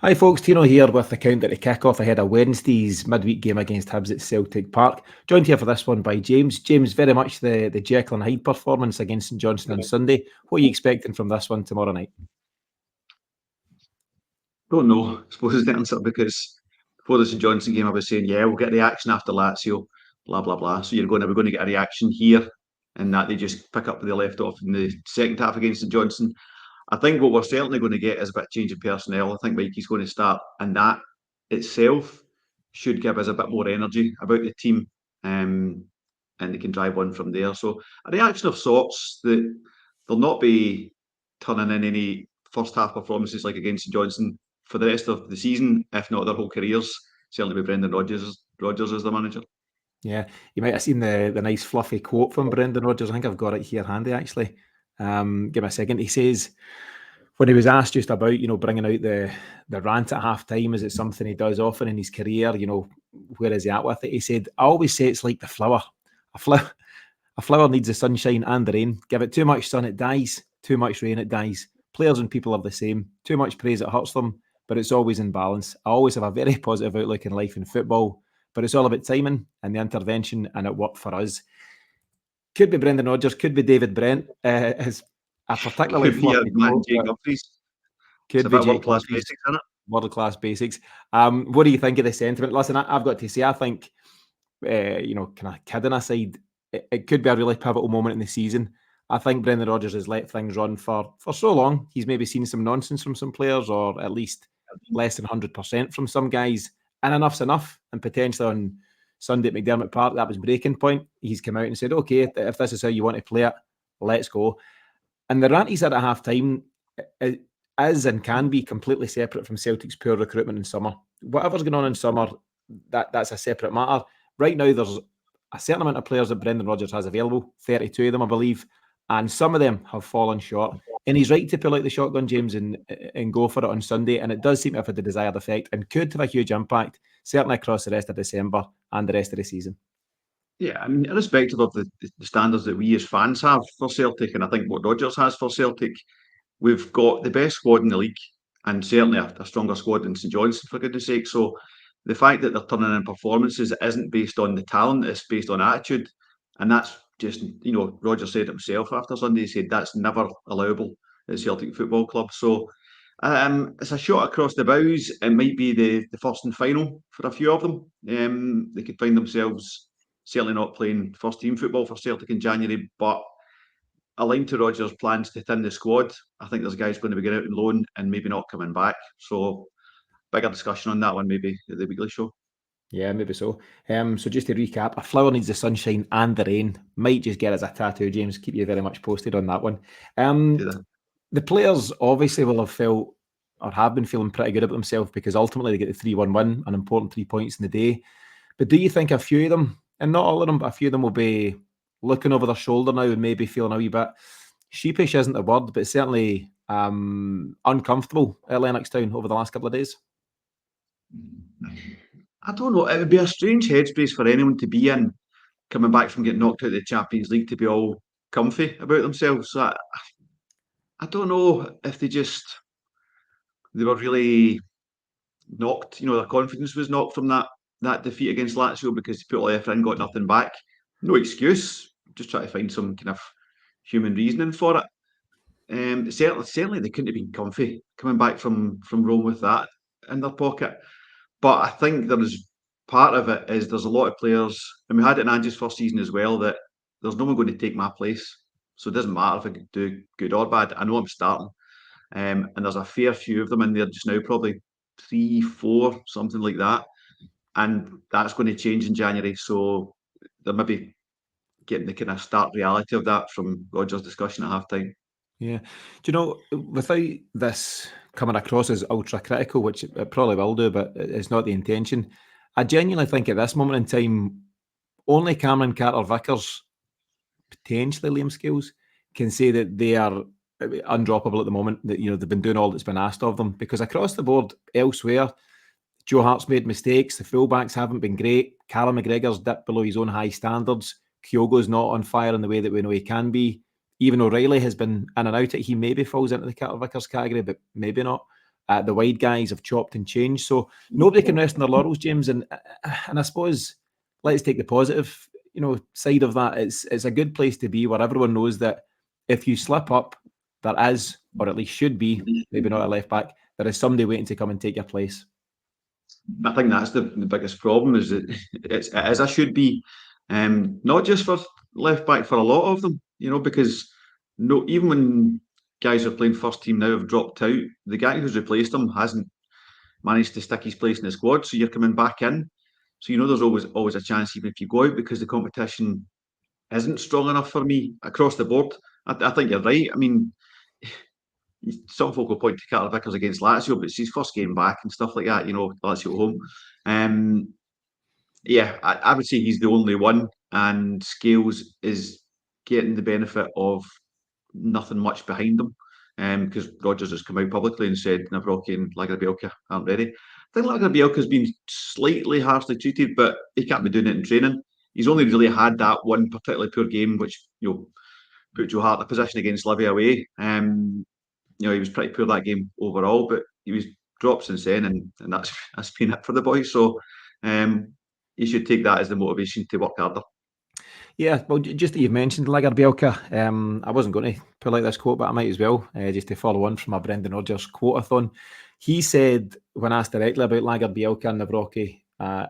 Hi folks, Tino here with the countdown to kick-off ahead of Wednesday's midweek game against Hibs at Celtic Park. Joined here for this one by James. James, very much the Jekyll and Hyde performance against St Johnstone on Sunday. What are you expecting from this one tomorrow night? Don't know. I suppose is the answer because before the St Johnstone game, I was saying, yeah, we'll get a reaction after Lazio, blah blah blah. So we're going to get a reaction here, and that they just pick up where they left off in the second half against St Johnstone. I think what we're certainly going to get is a bit of change of personnel. I think Mikey's going to start, and that itself should give us a bit more energy about the team, and they can drive on from there. So a reaction of sorts that they'll not be turning in any first half performances like against St Johnstone for the rest of the season, if not their whole careers. Certainly with Brendan Rodgers as the manager. Yeah, you might have seen the nice fluffy quote from Brendan Rodgers. I think I've got it here handy actually. Give me a second. He says, when he was asked just about, bringing out the rant at half time, is it something he does often in his career? Where is he at with it? He said, I always say it's like the flower. A flower needs the sunshine and the rain. Give it too much sun, it dies. Too much rain, it dies. Players and people are the same. Too much praise, it hurts them, but it's always in balance. I always have a very positive outlook in life and football, but it's all about timing and the intervention, and it worked for us. Could be Brendan Rodgers, could be David Brent. Is a particularly Could be a fluffy man quote, Jake but Humphries. It's could a be bit Jake world class Humphries. basics, isn't it? World-class basics. What do you think of the sentiment? Listen, I've got to say, I think, kind of kidding aside, it could be a really pivotal moment in the season. I think Brendan Rodgers has let things run for so long. He's maybe seen some nonsense from some players, or at least less than 100% from some guys. And enough's enough. And potentially on Sunday at McDermott Park, that was breaking point. He's come out and said, okay, if this is how you want to play it, let's go. And the rant he said at half time is and can be completely separate from Celtic's poor recruitment in summer. Whatever's going on in summer, that's a separate matter. Right now, there's a certain amount of players that Brendan Rodgers has available, 32 of them, I believe, and some of them have fallen short. And he's right to pull out the shotgun, James, and go for it on Sunday. And it does seem to have had the desired effect and could have a huge impact, certainly across the rest of December and the rest of the season. Yeah, I mean, irrespective of the standards that we as fans have for Celtic, and I think what Rodgers has for Celtic, we've got the best squad in the league, and certainly a stronger squad than St Johnstone, for goodness sake. So the fact that they're turning in performances isn't based on the talent, it's based on attitude. And that's just, Roger said himself after Sunday, he said that's never allowable at Celtic Football Club. So it's a shot across the bows. It might be the first and final for a few of them. They could find themselves certainly not playing first team football for Celtic in January, but aligned to Rodgers' plans to thin the squad, I think there's guys going to be getting out on loan and maybe not coming back. So bigger discussion on that one maybe at the weekly show. Yeah, maybe so. So just to recap, a flower needs the sunshine and the rain. Might just get as a tattoo, James. Keep you very much posted on that one. The players obviously will have felt or have been feeling pretty good about themselves because ultimately they get the 3-1 win, an important 3 points in the day. But do you think a few of them, and not all of them, but a few of them will be looking over their shoulder now and maybe feeling a wee bit sheepish isn't the word, but certainly uncomfortable at Lennoxtown over the last couple of days? I don't know. It would be a strange headspace for anyone to be in coming back from getting knocked out of the Champions League to be all comfy about themselves. So I don't know if they were really knocked. Their confidence was knocked from that defeat against Lazio because they put all the effort in, got nothing back. No excuse. Just try to find some kind of human reasoning for it. Certainly they couldn't have been comfy coming back from Rome with that in their pocket. But I think there's part of it is there's a lot of players, and we had it in Ange's first season as well, that there's no one going to take my place. So it doesn't matter if I do good or bad. I know I'm starting. And there's a fair few of them in there just now, probably 3, 4, something like that. And that's going to change in January. So they're maybe getting the kind of start reality of that from Rodgers' discussion at halftime. Yeah. Do you know, without this coming across as ultra critical, which it probably will do, but it's not the intention, I genuinely think at this moment in time, only Cameron Carter-Vickers, potentially Liam Scales, can say that they are undroppable at the moment, that they've been doing all that's been asked of them. Because across the board, elsewhere, Joe Hart's made mistakes, the fullbacks haven't been great, Callum McGregor's dipped below his own high standards, Kyogo's not on fire in the way that we know he can be. Even O'Reilly has been in and out. He maybe falls into the Carter Vickers category, but maybe not. The wide guys have chopped and changed. So nobody can rest on their laurels, James. And I suppose let's take the positive, side of that. It's a good place to be where everyone knows that if you slip up, there is, or at least should be, maybe not a left back, there is somebody waiting to come and take your place. I think that's the biggest problem, is that it is a should be, not just for left back, for a lot of them, because even when guys are playing first team now have dropped out, the guy who's replaced them hasn't managed to stick his place in the squad, so you're coming back in. So there's always a chance, even if you go out, because the competition isn't strong enough for me across the board. I think you're right. I mean, some folk will point to Carter Vickers against Lazio, but it's his first game back and stuff like that, Lazio at home. Yeah, I would say he's the only one, and Scales is getting the benefit of nothing much behind them, because Rodgers has come out publicly and said Nawrocki and Lagerbielke aren't ready. I think Lagerbielke has been slightly harshly treated, but he can't be doing it in training. He's only really had that one particularly poor game, which put Joe Hart in a position against Livy away. He was pretty poor that game overall, but he was dropped since then, and that's been it for the boys. So you should take that as the motivation to work harder. Yeah, well, just that you've mentioned Lagerbielke, I wasn't going to pull out this quote, but I might as well, just to follow on from my Brendan Rodgers quote-a-thon. He said, when asked directly about Lagerbielke and Nawrocki,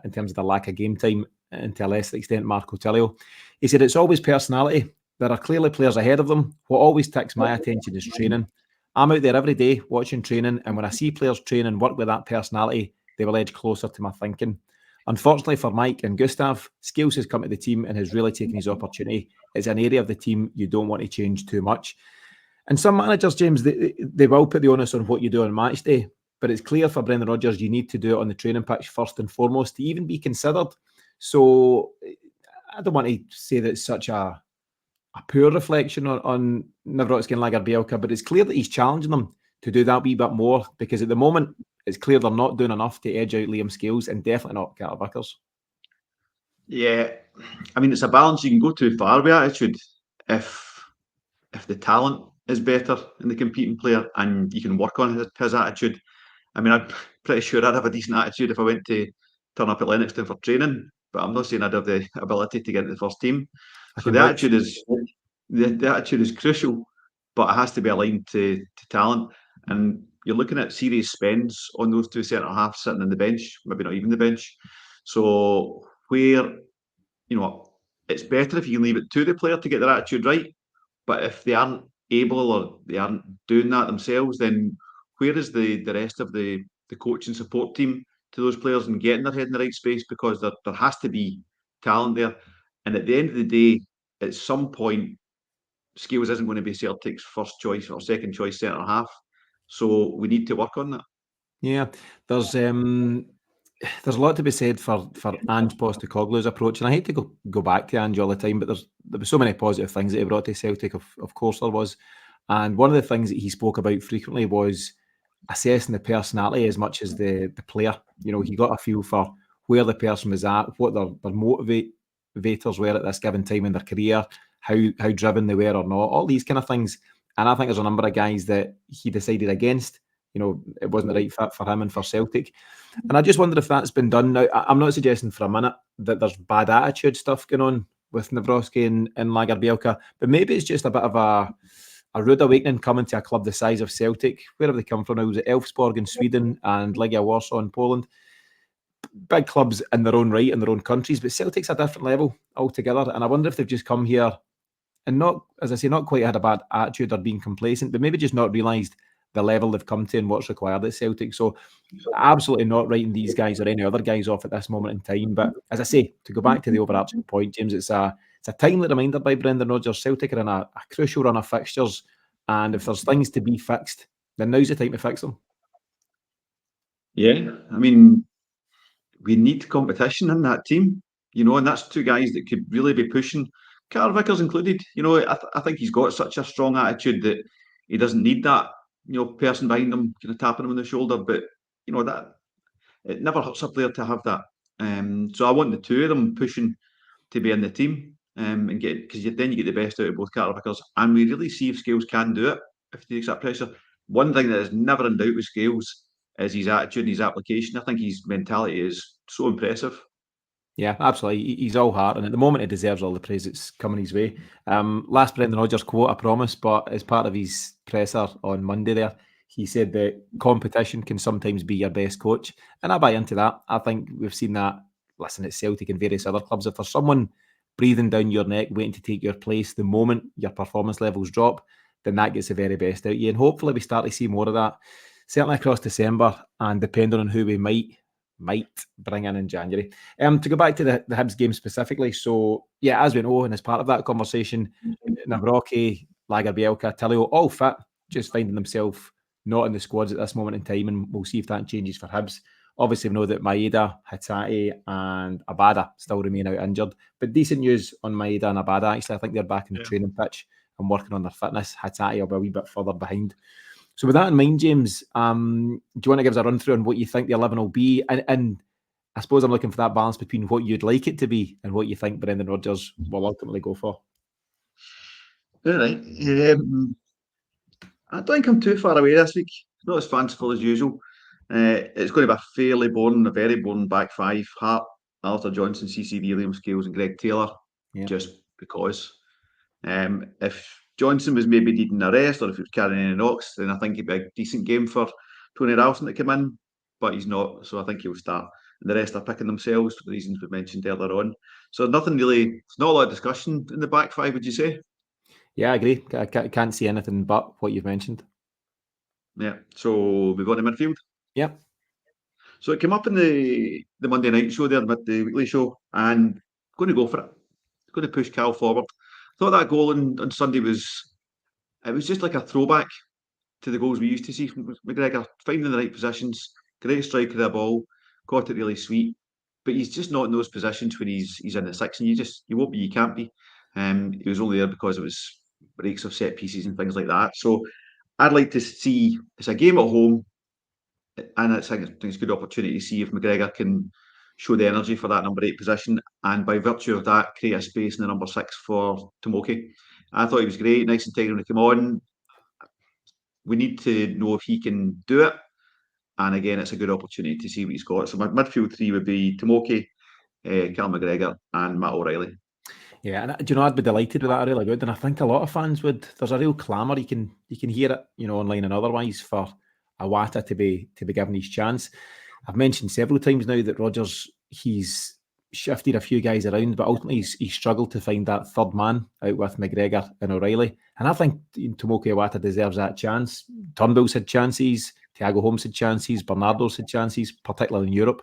in terms of the lack of game time, and to a lesser extent Marco Tilio, he said, it's always personality. There are clearly players ahead of them. What always takes my attention is training. I'm out there every day watching training, and when I see players train and work with that personality, they will edge closer to my thinking. Unfortunately for Mike and Gustav, Scales has come to the team and has really taken his opportunity. It's an area of the team you don't want to change too much. And some managers, James, they will put the onus on what you do on match day, but it's clear for Brendan Rodgers you need to do it on the training pitch first and foremost to even be considered. So I don't want to say that it's such a poor reflection on Nawrocki and Lagerbielke, but it's clear that he's challenging them to do that wee bit more, because at the moment it's clear they're not doing enough to edge out Liam Scales, and definitely not Carter Vickers. Yeah, I mean, it's a balance. You can go too far with attitude if the talent is better in the competing player and you can work on his attitude. I mean, I'm pretty sure I'd have a decent attitude if I went to turn up at Lennoxton for training, but I'm not saying I'd have the ability to get into the first team. So the attitude is crucial, but it has to be aligned to talent. And you're looking at serious spends on those two centre halves sitting on the bench, maybe not even the bench. So where, it's better if you can leave it to the player to get their attitude right. But if they aren't able or they aren't doing that themselves, then where is the rest of the coach and support team to those players and getting their head in the right space? Because there has to be talent there. And at the end of the day, at some point, Scales isn't going to be Celtic's first choice or second choice centre half. So we need to work on that. Yeah, there's a lot to be said for Ange Postecoglou's approach, and I hate to go back to Ange all the time, but there were so many positive things that he brought to Celtic. Of course there was, and one of the things that he spoke about frequently was assessing the personality as much as the player. He got a feel for where the person was at, what their motivators were at this given time in their career, how driven they were or not, all these kind of things. And I think there's a number of guys that he decided against. It wasn't the right fit for him and for Celtic. And I just wonder if that's been done now. I'm not suggesting for a minute that there's bad attitude stuff going on with Nawrocki and Lagerbielke, but maybe it's just a bit of a rude awakening coming to a club the size of Celtic. Where have they come from now? Was it Elfsborg in Sweden and Legia Warsaw in Poland? Big clubs in their own right, in their own countries, but Celtic's a different level altogether. And I wonder if they've just come here and not, as I say, not quite had a bad attitude or being complacent, but maybe just not realised the level they've come to and what's required at Celtic. So absolutely not writing these guys or any other guys off at this moment in time. But as I say, to go back to the overarching point, James, it's a timely reminder by Brendan Rodgers. Celtic are in a crucial run of fixtures, and if there's things to be fixed, then now's the time to fix them. Yeah, I mean, we need competition in that team, and that's two guys that could really be pushing, Carter Vickers included. I think he's got such a strong attitude that he doesn't need that, person behind him kind of tapping him on the shoulder. But that it never hurts a player to have that. So I want the two of them pushing to be in the team, and get, because then you get the best out of both Carter Vickers, and we really see if Scales can do it if he takes that pressure. One thing that is never in doubt with Scales is his attitude and his application. I think his mentality is so impressive. Yeah, absolutely. He's all heart, and at the moment, he deserves all the praise that's coming his way. Last Brendan Rodgers quote, I promise, but as part of his presser on Monday there, he said that competition can sometimes be your best coach, and I buy into that. I think we've seen that, listen, at Celtic and various other clubs. If there's someone breathing down your neck, waiting to take your place the moment your performance levels drop, then that gets the very best out of you. And hopefully we start to see more of that, certainly across December, and depending on who we might bring in January. To go back to the Hibs game specifically, so yeah, as we know, and as part of that conversation, Navarrete, Lagerbielke, Tilio, all fit, just finding themselves not in the squads at this moment in time, and we'll see if that changes for Hibs. Obviously, we know that Maeda, Hatate, and Abada still remain out injured, but decent news on Maeda and Abada. Actually, I think they're back in the training pitch and working on their fitness. Hatate will be a wee bit further behind. So with that in mind, James, do you want to give us a run through on what you think the 11 will be? And I suppose I'm looking for that balance between what you'd like it to be and what you think Brendan Rodgers will ultimately go for. All right. I don't think I'm too far away this week. It's not as fanciful as usual. It's going to be a fairly boring, a very boring back five. Hart, Alistair Johnston, CCV, Liam Scales and Greg Taylor, just because. If Johnson was maybe needing a rest or if he was carrying any knocks, then I think it'd be a decent game for Tony Ralston to come in, but he's not, so I think he'll start. And the rest are picking themselves for the reasons we mentioned earlier on. So nothing really, it's not a lot of discussion in the back five, would you say? Yeah, I agree. I can't see anything but what you've mentioned. Yeah, so we go to midfield. Yep. So it came up in the Monday night show there, the weekly show, and going to go for it. Going to push Cal forward. Thought that goal on Sunday was just like a throwback to the goals we used to see from McGregor, finding the right positions, great strike of the ball, got it really sweet. But he's just not in those positions when he's in the six, and you won't be, you can't be. He was only there because it was breaks of set pieces and things like that. So I'd like to see, it's a game at home, and I think it's a good opportunity to see if McGregor can show the energy for that number 8 position, and by virtue of that, create a space in the number 6 for Tomoki. I thought he was great, nice and tight when he came on. We need to know if he can do it, and again, it's a good opportunity to see what he's got. So my midfield 3 would be Tomoki, Cal McGregor, and Matt O'Reilly. Yeah, and do you know, I'd be delighted with that. I really would, and I think a lot of fans would. There's a real clamour. You can hear it, online and otherwise, for Iwata to be given his chance. I've mentioned several times now that Rodgers, he's shifted a few guys around, but ultimately he's struggled to find that third man out with McGregor and O'Reilly. And I think Tomoki Iwata deserves that chance. Turnbull's had chances, Thiago Holmes had chances, Bernardo's had chances, particularly in Europe.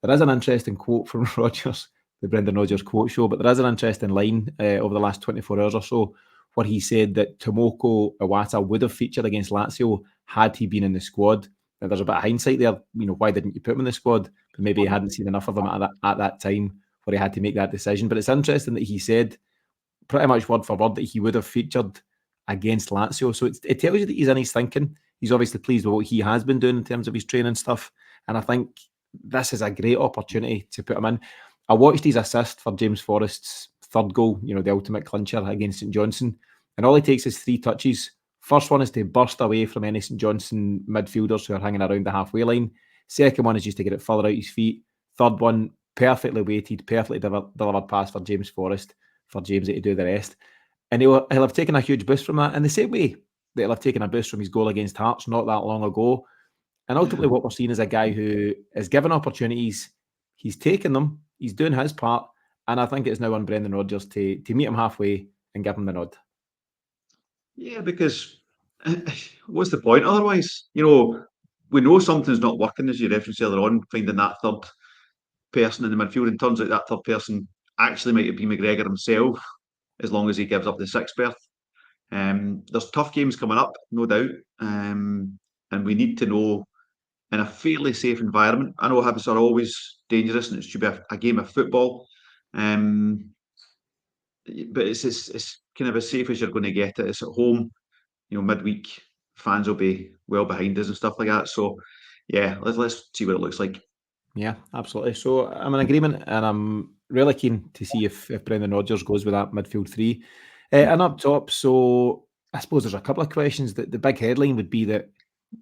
There is an interesting quote from Rodgers, the Brendan Rodgers quote show, but there is an interesting line over the last 24 hours or so where he said that Tomoki Iwata would have featured against Lazio had he been in the squad. Now, there's a bit of hindsight there. Why didn't you put him in the squad? But maybe he hadn't seen enough of him at that time where he had to make that decision. But it's interesting that he said pretty much word for word that he would have featured against Lazio. So it tells you that he's in his thinking. He's obviously pleased with what he has been doing in terms of his training stuff. And I think this is a great opportunity to put him in. I watched his assist for James Forrest's third goal, the ultimate clincher against St Johnstone. And all he takes is 3 touches. First one is to burst away from any St Johnstone midfielders who are hanging around the halfway line. Second one is just to get it further out his feet. Third one, perfectly weighted, perfectly delivered pass for James Forrest, for James to do the rest. And he'll have taken a huge boost from that, in the same way that he'll have taken a boost from his goal against Hearts not that long ago. And ultimately what we're seeing is a guy who is given opportunities, he's taken them, he's doing his part, and I think it's now on Brendan Rodgers to meet him halfway and give him the nod. Yeah, because what's the point otherwise? We know something's not working, as you referenced earlier on, finding that third person in the midfield, and turns out that third person actually might be McGregor himself, as long as he gives up the 6th berth. There's tough games coming up, no doubt, and we need to know in a fairly safe environment. I know Hibs are always dangerous, and it should be a game of football, but it's kind of as safe as you're going to get it. It's at home, midweek. Fans will be well behind us and stuff like that. So, yeah, let's see what it looks like. Yeah, absolutely. So I'm in agreement, and I'm really keen to see if Brendan Rodgers goes with that midfield 3. And up top, so I suppose there's a couple of questions. The big headline would be that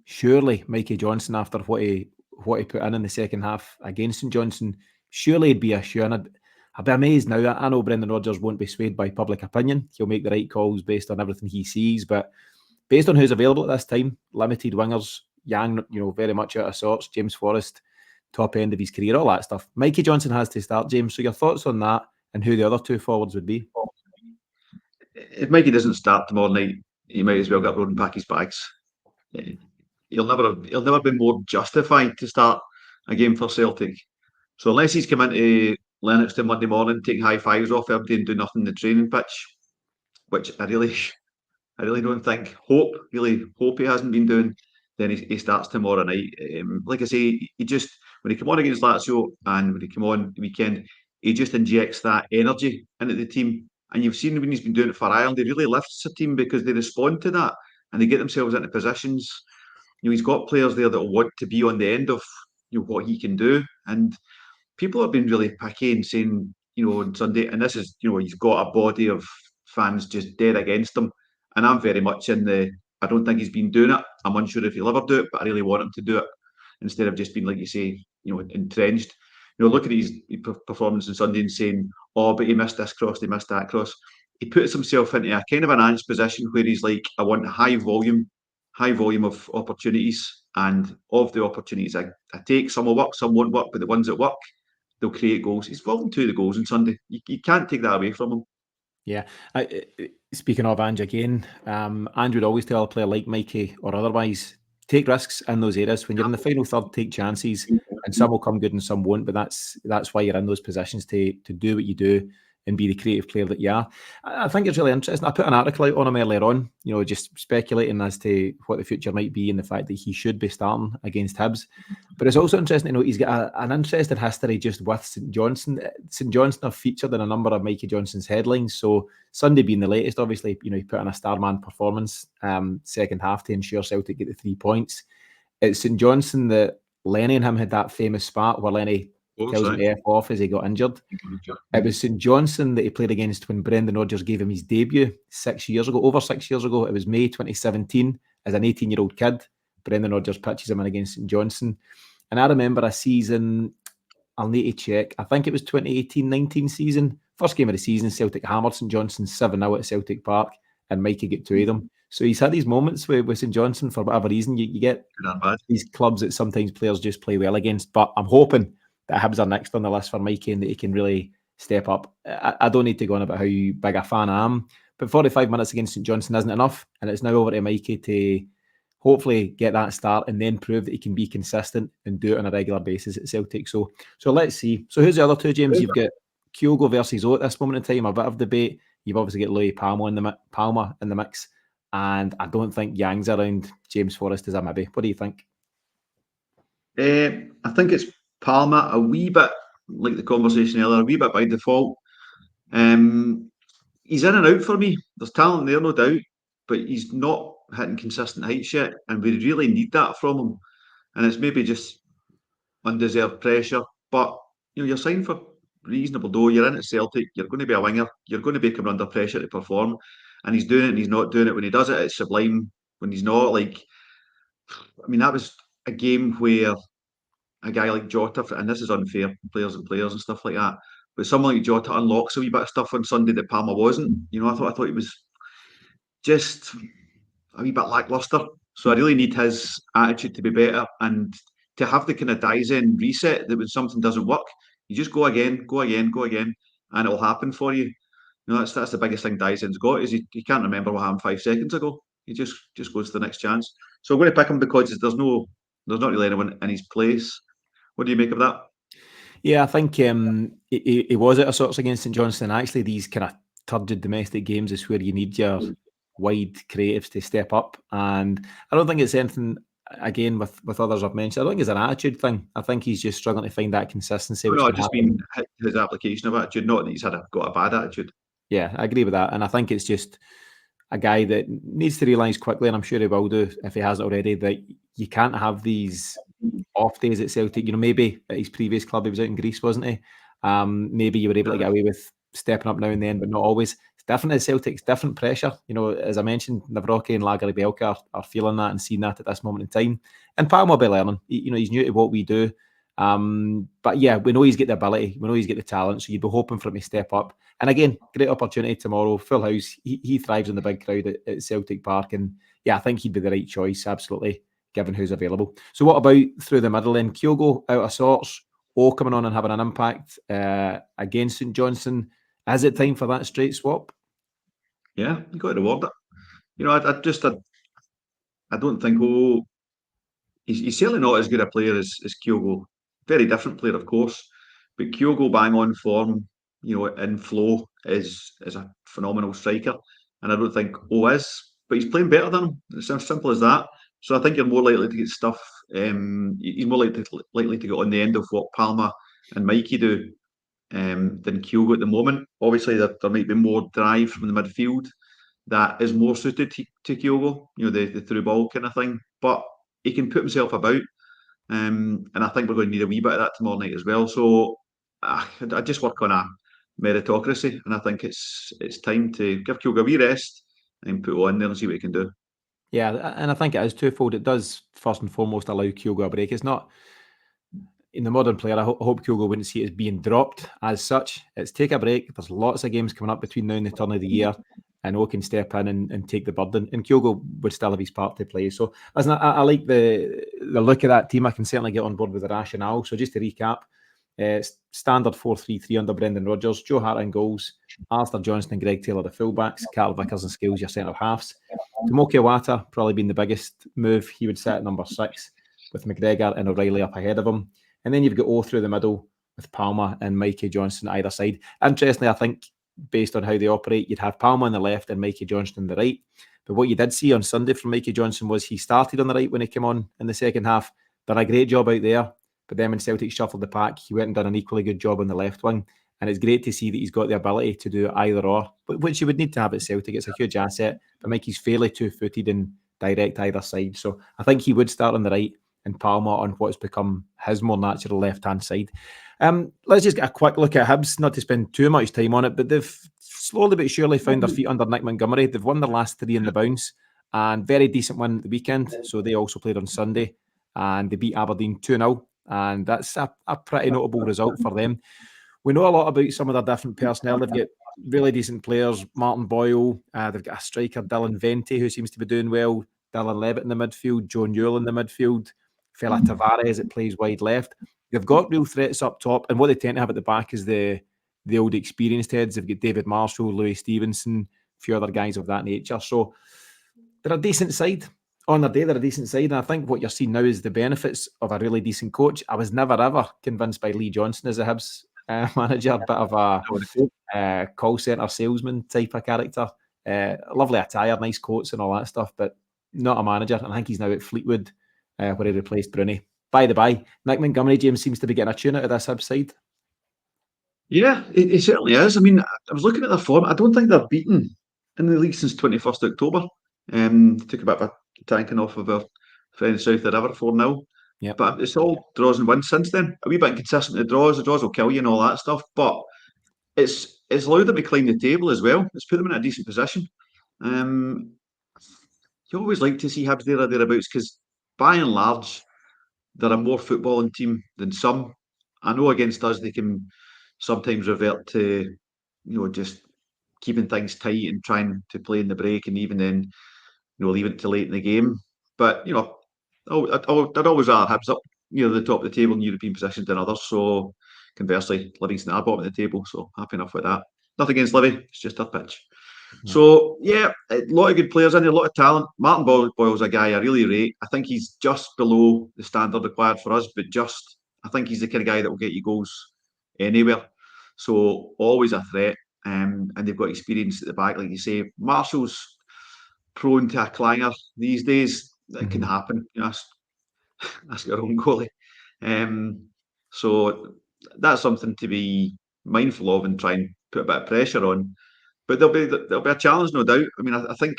surely Mikey Johnston, after what he put in the second half against St Johnstone, surely he'd be a shoe. And I'd be amazed now. I know Brendan Rodgers won't be swayed by public opinion. He'll make the right calls based on everything he sees. But based on who's available at this time, limited wingers, Yang, very much out of sorts, James Forrest, top end of his career, all that stuff. Mikey Johnston has to start, James. So your thoughts on that and who the other two forwards would be? If Mikey doesn't start tomorrow night, he might as well get road and pack his bags. He'll never be more justified to start a game for Celtic. So unless he's come into Lennoxton Monday morning, taking high fives off everybody and doing nothing in the training pitch, which I really don't think. Really hope he hasn't been doing. Then he starts tomorrow night. Like I say, he just when he came on against Lazio and when he came on the weekend, he just injects that energy into the team. And you've seen when he's been doing it for Ireland, he really lifts the team because they respond to that and they get themselves into positions. He's got players there that will want to be on the end of what he can do. And people have been really picky and saying, on Sunday, and this is, he's got a body of fans just dead against him. And I'm very much I don't think he's been doing it. I'm unsure if he'll ever do it, but I really want him to do it instead of just being, like you say, entrenched. Look at his performance on Sunday and saying, oh, but he missed this cross, he missed that cross. He puts himself into a kind of an ange position where he's like, I want high volume of opportunities. And of the opportunities I take, some will work, some won't work, but the ones that work, they'll create goals. He's involved in 2 of the goals on Sunday. You can't take that away from him. Yeah. Speaking of Ange again, Andrew would always tell a player like Mikey or otherwise, take risks in those areas. When you're in the final third, take chances, and some will come good and some won't. But that's why you're in those positions to do what you do and be the creative player that you are. I think it's really interesting. I put an article out on him earlier on, just speculating as to what the future might be and the fact that he should be starting against Hibs. But it's also interesting to know he's got an interesting history just with St Johnstone. St Johnstone have featured in a number of Mikey Johnston's headlines. So Sunday being the latest, obviously, he put in a Starman performance second half to ensure Celtic get the 3 points. It's St Johnstone that Lenny and him had that famous spat where Lenny tells him to F off as he got injured. It was St Johnstone that he played against when Brendan Rodgers gave him his debut over 6 years ago. It was May 2017. As an 18-year-old kid, Brendan Rodgers pitches him in against St Johnstone. And I remember a season, I'll need to check, I think it was 2018-19 season. First game of the season, Celtic hammered St Johnstone 7-0 at Celtic Park, and Mikey got 2 of them. So he's had these moments with St Johnstone for whatever reason. You get these clubs that sometimes players just play well against. But I'm hoping that Hibs are next on the list for Mikey and that he can really step up. I don't need to go on about how big a fan I am, but 45 minutes against St Johnstone isn't enough. And it's now over to Mikey to hopefully get that start and then prove that he can be consistent and do it on a regular basis at Celtic. So let's see. So who's the other two, James? You've got Kyogo versus O at this moment in time, a bit of debate. You've obviously got Louis Palma in the mix. And I don't think Yang's around. James Forrest is a maybe. What do you think? I think it's Palma a wee bit, like the conversation earlier, a wee bit by default. He's in and out for me. There's talent there, no doubt, but he's not hitting consistent heights yet, and we really need that from him. And it's maybe just undeserved pressure, but you're signed for reasonable dough. You're in at Celtic. You're going to be a winger. You're going to be coming under pressure to perform, and he's doing it and he's not doing it. When he does it, it's sublime. When he's not, that was a game where a guy like Jota, and this is unfair, players and stuff like that, but someone like Jota unlocks a wee bit of stuff on Sunday that Palmer wasn't. I thought he was just a wee bit lacklustre. So I really need his attitude to be better and to have the kind of Daizen reset that when something doesn't work, you just go again, and it'll happen for you. That's the biggest thing Daizen's got is he can't remember what happened 5 seconds ago. He just goes to the next chance. So I'm going to pick him because there's not really anyone in his place. What do you make of that? Yeah, I think he was out of sorts against St Johnstone. Actually, these kind of turgid domestic games is where you need your wide creatives to step up. And I don't think it's anything, again, with others I've mentioned. I don't think it's an attitude thing. I think he's just struggling to find that consistency. No, just been his application of attitude, not that he's got a bad attitude. Yeah, I agree with that. And I think it's just a guy that needs to realise quickly, and I'm sure he will do if he hasn't already, that you can't have these off days at Celtic. Maybe at his previous club, he was out in Greece, wasn't he? Maybe you were able to get away with stepping up now and then, but not always. different at Celtic. It's different pressure. As I mentioned, Navrocki and Lagerbielke are feeling that and seeing that at this moment in time. And Palmer will be learning. He's new to what we do. But yeah, we know he's got the ability. We know he's got the talent. So you'd be hoping for him to step up. And again, great opportunity tomorrow. Full house. He thrives in the big crowd at Celtic Park. And yeah, I think he'd be the right choice, absolutely, given who's available. So what about through the middle then? Kyogo out of sorts. Coming on and having an impact against St Johnstone. Is it time for that straight swap? Yeah, you got to reward it. I don't think he's certainly not as good a player as Kyogo. Very different player, of course, but Kyogo bang on form, in flow is a phenomenal striker, and I don't think is, but he's playing better than him. It's as simple as that. So I think you're more likely to get stuff. He's more likely to get on the end of what Palmer and Mikey do than Kyogo at the moment. Obviously, there might be more drive from the midfield that is more suited to Kyogo, the through ball kind of thing. But he can put himself about, and I think we're going to need a wee bit of that tomorrow night as well. So I just work on a meritocracy, and I think it's time to give Kyogo a wee rest and put on there and see what he can do. Yeah, and I think it is twofold. It does first and foremost allow Kyogo a break. It's not, in the modern player, I hope Kyogo wouldn't see it as being dropped as such. It's take a break. There's lots of games coming up between now and the turn of the year, and O can step in and take the burden. And Kyogo would still have his part to play. So listen, I like the look of that team. I can certainly get on board with the rationale. So just to recap, standard 4-3-3 under Brendan Rodgers, Joe Hart in goals, Arthur Johnston and Greg Taylor the fullbacks, Carl Vickers and Scales your centre halves. Tomoki Iwata probably been the biggest move. He would sit at number 6 with McGregor and O'Reilly up ahead of him. And then you've got O through the middle with Palmer and Mikey Johnston either side. Interestingly, I think based on how they operate, you'd have Palmer on the left and Mikey Johnston on the right. But what you did see on Sunday from Mikey Johnston was he started on the right when he came on in the second half. Done a great job out there. But then when Celtic shuffled the pack, he went and done an equally good job on the left wing. And it's great to see that he's got the ability to do either or, which you would need to have at Celtic. It's a huge asset. But Mikey's fairly two-footed and direct either side. So I think he would start on the right and Palmer on what's become his more natural left-hand side. Let's just get a quick look at Hibs, not to spend too much time on it, but they've slowly but surely found their feet under Nick Montgomery. They've won their last 3 in the bounce, and very decent win at the weekend. So they also played on Sunday, and they beat Aberdeen 2-0, and that's a pretty notable result for them. We know a lot about some of their different personnel. They've got really decent players, Martin Boyle, they've got a striker, Dylan Vente, who seems to be doing well, Dylan Levitt in the midfield, Joe Newell in the midfield, fella Tavares that plays wide left. They've got real threats up top, and what they tend to have at the back is the old experienced heads. They've got David Marshall, Louis Stevenson, a few other guys of that nature. So they're a decent side. On their day, they're a decent side, and I think what you're seeing now is the benefits of a really decent coach. I was never, ever convinced by Lee Johnston as a Hibs manager, a bit of a call centre salesman type of character. Lovely attire, nice coats and all that stuff, but not a manager. And I think he's now at Fleetwood, where he replaced Bruni. By the by, Nick Montgomery, James, seems to be getting a tune out of this Hibs side. Yeah, it certainly is. I mean, I was looking at their form. I don't think they're beaten in the league since 21st October. Took a bit of a tanking off of our friends south of the river 4-0. Yep. But it's all draws and wins since then. A wee bit inconsistent, the draws will kill you and all that stuff. But it's allowed them to climb the table as well. It's put them in a decent position. You always like to see Hibs there or thereabouts because by and large, they're a more footballing team than some. I know against us they can sometimes revert to, just keeping things tight and trying to play in the break and even then, leave it till late in the game. But, I'd always rather Hibs up, the top of the table in European positions than others. So conversely, Livingston are bottom of the table. So happy enough with that. Nothing against Livy, it's just their pitch. Yeah. So, yeah, a lot of good players in there, a lot of talent. Martin Boyle's a guy I really rate. I think he's just below the standard required for us, but I think he's the kind of guy that will get you goals anywhere. So, always a threat. And they've got experience at the back, like you say. Marshall's prone to a clanger these days. That can happen. Ask your own goalie. So, that's something to be mindful of and try and put a bit of pressure on. But there'll be a challenge, no doubt. I mean, I think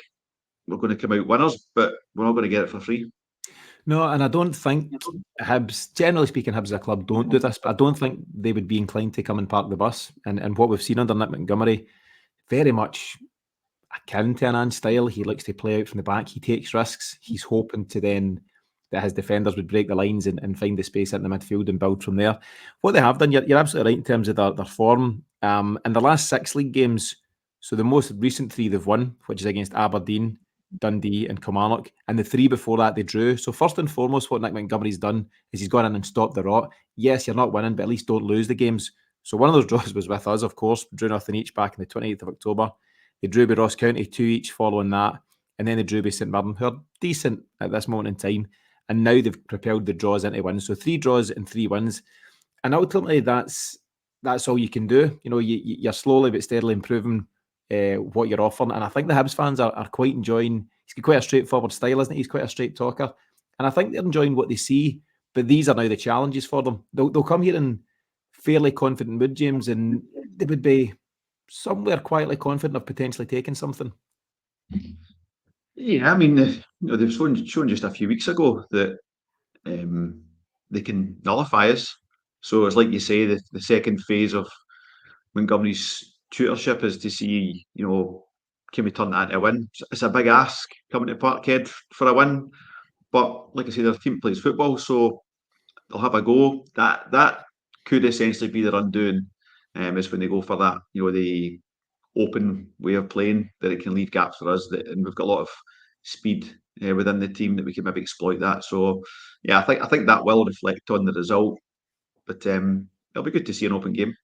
we're going to come out winners, but we're not going to get it for free. No, and I don't think Hibs, generally speaking, Hibs as a club don't do this, but I don't think they would be inclined to come and park the bus. And what we've seen under Nick Montgomery, very much akin to Anand's style. He likes to play out from the back. He takes risks. He's hoping to then that his defenders would break the lines and find the space in the midfield and build from there. What they have done, you're absolutely right in terms of their form. In the last 6 league games, so the most recent 3 they've won, which is against Aberdeen, Dundee and Kilmarnock, and the 3 before that they drew. So first and foremost, what Nick Montgomery's done is he's gone in and stopped the rot. Yes, you're not winning, but at least don't lose the games. So one of those draws was with us, of course, drew nothing each back on the 28th of October. They drew by Ross County 2 each following that, and then they drew by St Mirren, who are decent at this moment in time. And now they've propelled the draws into wins. So 3 draws and 3 wins. And ultimately, that's all you can do. You know, you're slowly but steadily improving what you're offering. And I think the Hibs fans are quite enjoying. He's got quite a straightforward style, isn't he? He's quite a straight talker. And I think they're enjoying what they see. But these are now the challenges for them. They'll come here in fairly confident mood, James, and they would be somewhere quietly confident of potentially taking something. Yeah, I mean, they've shown just a few weeks ago that they can nullify us. So it's like you say, the second phase of Montgomery's tutorship is to see, can we turn that into a win? It's a big ask coming to Parkhead for a win, but like I say, their team plays football, so they'll have a go. That could essentially be their undoing, is when they go for that, the open way of playing, that it can leave gaps for us, and we've got a lot of speed within the team that we can maybe exploit that. So yeah, I think that will reflect on the result, but it'll be good to see an open game.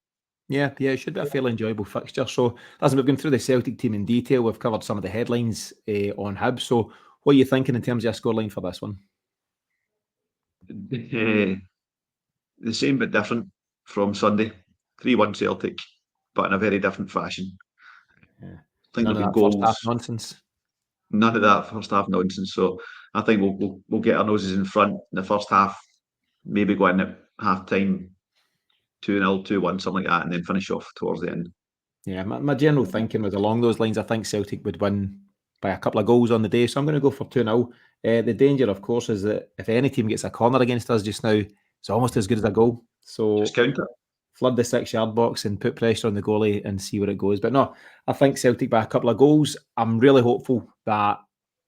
Yeah, it should be a fairly enjoyable fixture. So, listen, we've gone through the Celtic team in detail. We've covered some of the headlines on Hibs. So, what are you thinking in terms of your scoreline for this one? The same but different from Sunday. 3-1 Celtic, but in a very different fashion. Yeah. I think None of there'll that be first goals. half nonsense. None of that first half nonsense. So I think we'll get our noses in front in the first half, maybe go in at half time 2-0, 2-1, something like that, and then finish off towards the end. Yeah, my general thinking was along those lines. I think Celtic would win by a couple of goals on the day, so I'm going to go for 2-0. The danger, of course, is that if any team gets a corner against us just now, it's almost as good as a goal. So just count it. Flood the 6-yard box and put pressure on the goalie and see where it goes. But no, I think Celtic by a couple of goals. I'm really hopeful that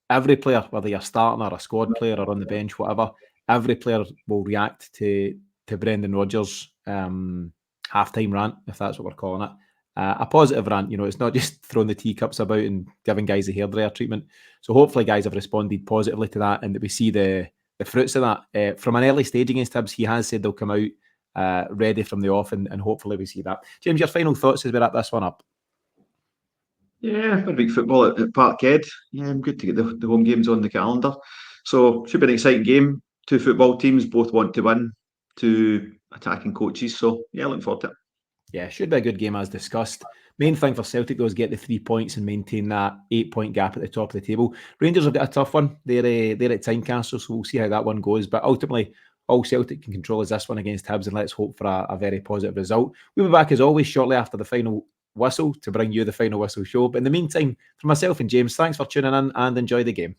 every player, whether you're starting or a squad player or on the bench, whatever, every player will react to Brendan Rodgers' halftime rant, if that's what we're calling it. A positive rant, it's not just throwing the teacups about and giving guys a hairdryer treatment. So hopefully guys have responded positively to that and that we see the fruits of that. From an early stage against Hibs, he has said they'll come out ready from the off, and hopefully we see that. James, your final thoughts as we wrap this one up? Yeah, for big football at Parkhead. Yeah, I'm good to get the home games on the calendar. So should be an exciting game. 2 football teams, both want to win, 2 attacking coaches. So yeah, looking forward to it. Yeah, should be a good game as discussed. Main thing for Celtic though is get the 3 points and maintain that 8-point gap at the top of the table. Rangers have got a tough one. They're at Tynecastle, so we'll see how that one goes. But ultimately, all Celtic can control is this one against Hibs, and let's hope for a very positive result. We'll be back as always shortly after the final whistle to bring you the final whistle show. But in the meantime, for myself and James, thanks for tuning in and enjoy the game.